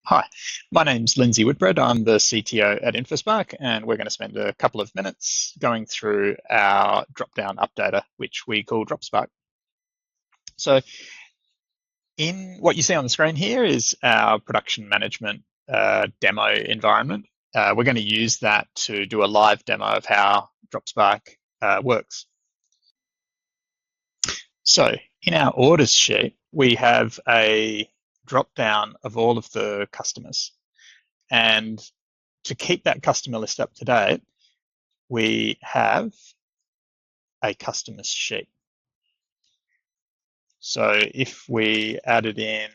Hi, my name's Lindsay Whitbread. I'm the CTO at InfoSpark, and we're going to spend a couple of minutes going through our drop-down updater, which we call DropSpark. So in what you see on the screen here is our production management demo environment. We're going to use that to do a live demo of how DropSpark works. So in our orders sheet, we have a drop-down of all of the customers. And to keep that customer list up to date, we have a customers sheet. So if we added in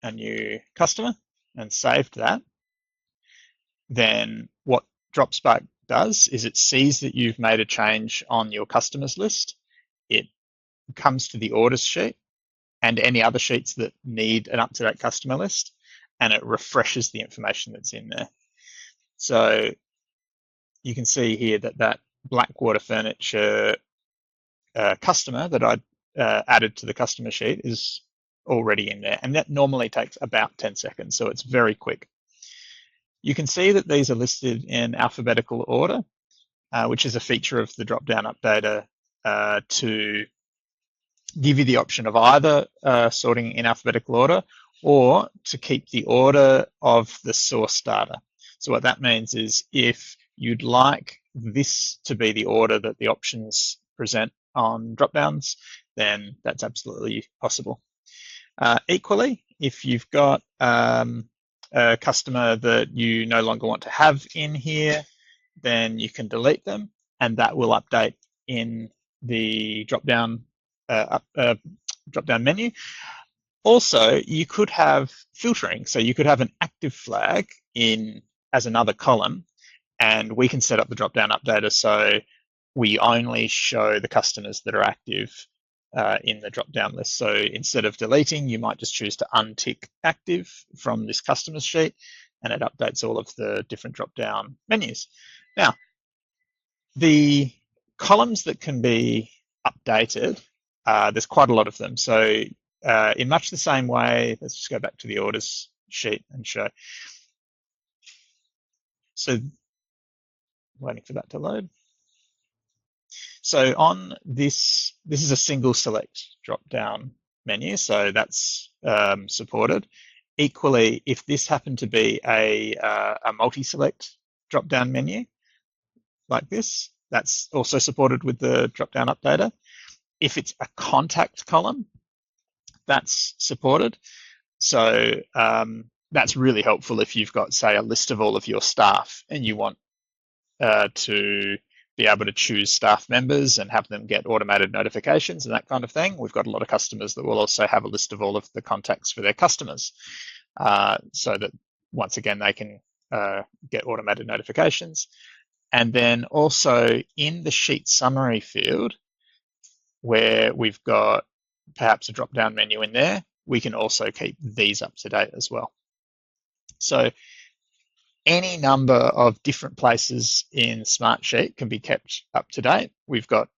a new customer and saved that, then what DropSpark does is it sees that you've made a change on your customers list. It comes to the orders sheet and any other sheets that need an up-to-date customer list, and it refreshes the information that's in there. So you can see here that that Blackwater Furniture customer that I added to the customer sheet is already in there, and that normally takes about 10 seconds, so it's very quick. You can see that these are listed in alphabetical order, which is a feature of the drop-down updater to give you the option of either sorting in alphabetical order or to keep the order of the source data. So what that means is if you'd like this to be the order that the options present on drop-downs, then that's absolutely possible. Equally, if you've got a customer that you no longer want to have in here, then you can delete them, and that will update in the drop-down menu. Also, you could have filtering, so you could have an active flag in as another column, and we can set up the drop-down updater so we only show the customers that are active in the drop-down list. So instead of deleting, you might just choose to untick active from this customers sheet, and it updates all of the different drop-down menus. Now, the columns that can be updated, there's quite a lot of them. So in much the same way, let's just go back to the orders sheet and show. So waiting for that to load. So on this is a single select drop-down menu, so that's supported. Equally, if this happened to be a multi-select drop-down menu like this, that's also supported with the drop-down updater. If it's a contact column, that's supported. So that's really helpful if you've got, say, a list of all of your staff and you want to be able to choose staff members and have them get automated notifications and that kind of thing. We've got a lot of customers that will also have a list of all of the contacts for their customers so that once again, they can get automated notifications. And then also in the sheet summary field, where we've got perhaps a drop-down menu in there, we can also keep these up to date as well. So any number of different places in Smartsheet can be kept up to date. We've got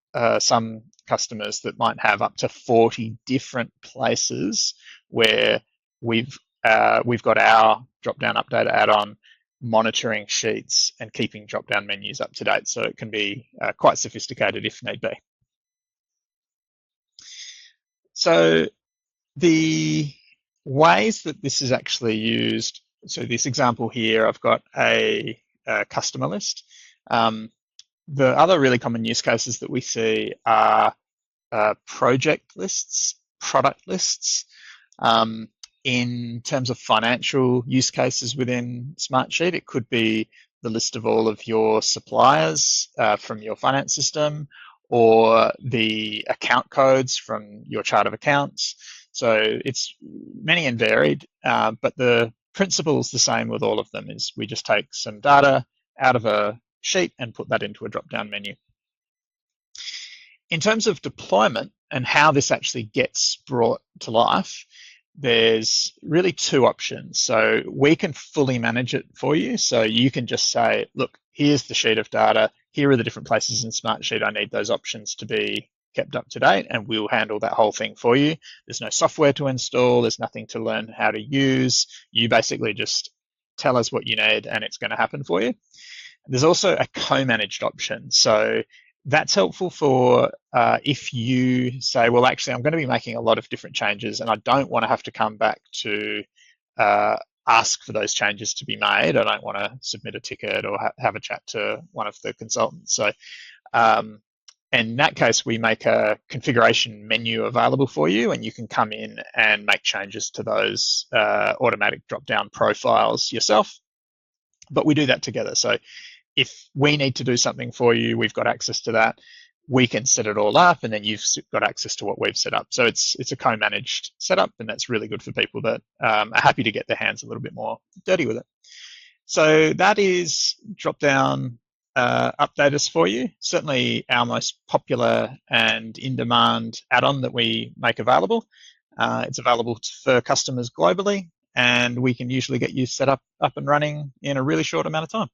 some customers that might have up to 40 different places where we've got our drop-down updater add-on monitoring sheets and keeping drop-down menus up to date. So it can be quite sophisticated if need be. So the ways that this is actually used, so this example here, I've got a customer list. The other really common use cases that we see are project lists, product lists. In terms of financial use cases within Smartsheet, it could be the list of all of your suppliers from your finance system, or the account codes from your chart of accounts. So it's many and varied, but the principle is the same with all of them, is we just take some data out of a sheet and put that into a drop-down menu. In terms of deployment and how this actually gets brought to life, there's really two options. So we can fully manage it for you. So you can just say, look, here's the sheet of data. Here are the different places in Smartsheet I need those options to be kept up to date, and we'll handle that whole thing for you. There's no software to install, there's nothing to learn how to use. You basically just tell us what you need and it's going to happen for you. There's also a co-managed option. So that's helpful for if you say, well, actually, I'm going to be making a lot of different changes and I don't want to have to come back to ask for those changes to be made. I don't want to submit a ticket or have a chat to one of the consultants. So in that case, we make a configuration menu available for you, and you can come in and make changes to those automatic drop-down profiles yourself. But we do that together. So if we need to do something for you, we've got access to that. We can set it all up, and then you've got access to what we've set up. So it's a co-managed setup, and that's really good for people that are happy to get their hands a little bit more dirty with it. So that is Dropdown Updaters for you. Certainly our most popular and in-demand add-on that we make available. It's available for customers globally, and we can usually get you set up and running in a really short amount of time.